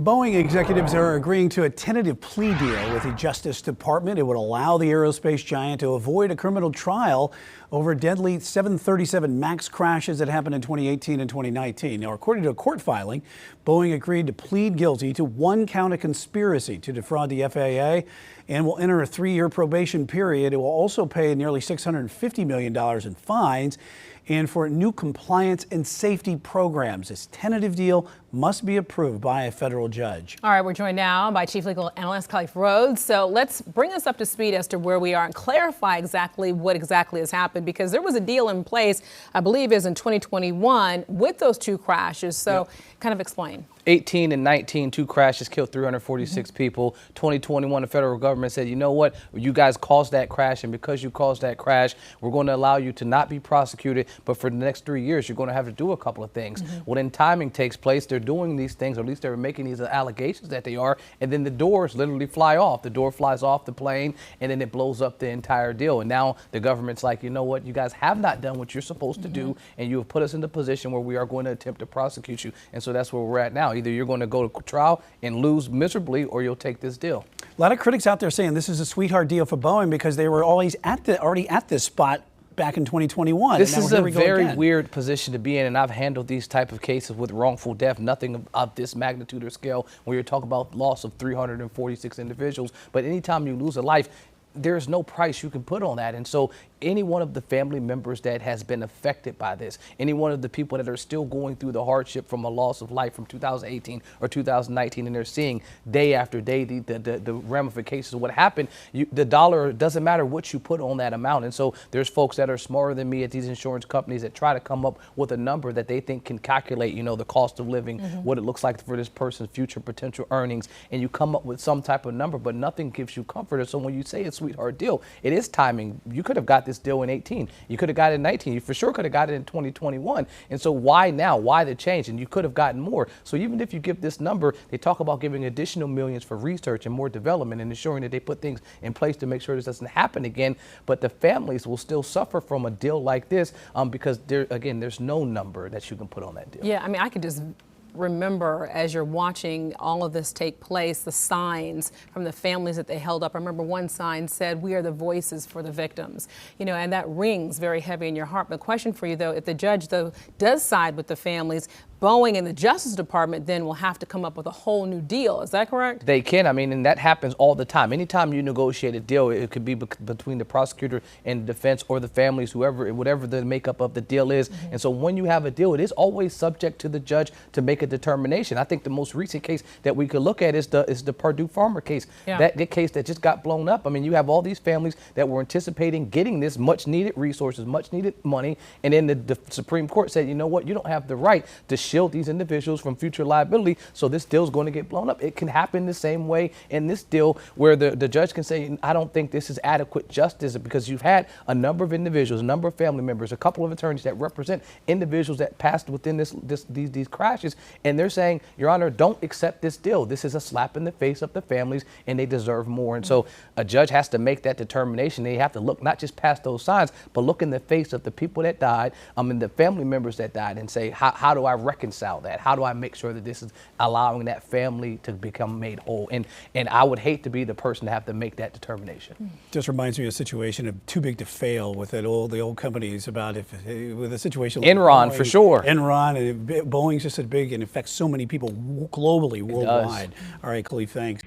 Boeing executives are agreeing to a tentative plea deal with the Justice Department. It would allow the aerospace giant to avoid a criminal trial over deadly 737 MAX crashes that happened in 2018 and 2019. Now, according to a court filing, Boeing agreed to plead guilty to one count of conspiracy to defraud the FAA and will enter a 3-year probation period. It will also pay nearly $650 million in fines and for new compliance and safety programs. This tentative deal must be approved by a federal judge. All right, we're joined now by Chief Legal Analyst Khalif Rhodes. So let's bring us up to speed as to where we are and clarify exactly what exactly has happened, because there was a deal in place, I believe is in 2021, with those two crashes. So kind of explain. 18 and 19, two crashes killed 346 people. 2021, the federal government said, you know what, you guys caused that crash, and because you caused that crash, we're going to allow you to not be prosecuted, but for the next 3 years, you're going to have to do a couple of things. Well, then timing takes place. They're doing these things, or at least they're making these allegations that they are, and then the doors literally fly off. The door flies off the plane, and then it blows up the entire deal. And now the government's like, you know what, you guys have not done what you're supposed to do, and you have put us in the position where we are going to attempt to prosecute you. And so that's where we're at now. Either you're going to go to trial and lose miserably, or you'll take this deal. A lot of critics out there saying this is a sweetheart deal for Boeing because they were always already at this spot back in 2021. This is a very weird position to be in, and I've handled these type of cases with wrongful death, nothing of this magnitude or scale, where you're talking about loss of 346 individuals. But anytime you lose a life, there's no price you can put on that. And so any one of the family members that has been affected by this, any one of the people that are still going through the hardship from a loss of life from 2018 or 2019, and they're seeing day after day the ramifications of what happened, the dollar doesn't matter what you put on that amount. And so there's folks that are smarter than me at these insurance companies that try to come up with a number that they think can calculate, you know, the cost of living, what it looks like for this person's future potential earnings, and you come up with some type of number, but nothing gives you comfort. And so when you say it's a sweetheart deal, it is timing. You could have got this deal in 18. You could have got it in 19. You for sure could have got it in 2021. And so why now? Why the change? And you could have gotten more. So even if you give this number, they talk about giving additional millions for research and more development and ensuring that they put things in place to make sure this doesn't happen again. But the families will still suffer from a deal like this because there's no number that you can put on that deal. Yeah, I mean, I could just remember as you're watching all of this take place, the signs from the families that they held up. I remember one sign said, "We are the voices for the victims," you know, and that rings very heavy in your heart. But question for you though, if the judge though does side with the families, Boeing and the Justice Department then will have to come up with a whole new deal. Is that correct? They can. I mean, and that happens all the time. Anytime you negotiate a deal, it could be between the prosecutor and the defense or the families, whatever the makeup of the deal is. And so when you have a deal, it is always subject to the judge to make a determination. I think the most recent case that we could look at is the Purdue Farmer case. That case that just got blown up. I mean, you have all these families that were anticipating getting this much needed resources, much needed money, and then the Supreme Court said, you know what, you don't have the right to shield these individuals from future liability, so this deal is going to get blown up. It can happen the same way in this deal, where the judge can say, I don't think this is adequate justice, because you've had a number of individuals, a number of family members, a couple of attorneys that represent individuals that passed within these crashes, and they're saying, Your Honor, don't accept this deal. This is a slap in the face of the families, and they deserve more. And so a judge has to make that determination. They have to look not just past those signs, but look in the face of the people that died, and the family members that died, and say, how do I reconcile that? How do I make sure that this is allowing that family to become made whole? And I would hate to be the person to have to make that determination. Just reminds me of a situation of too big to fail with the old companies about with a situation like Enron, Boeing, for sure. Enron, and Boeing's just so big and affects so many people globally, worldwide. All right, Khalif, thanks.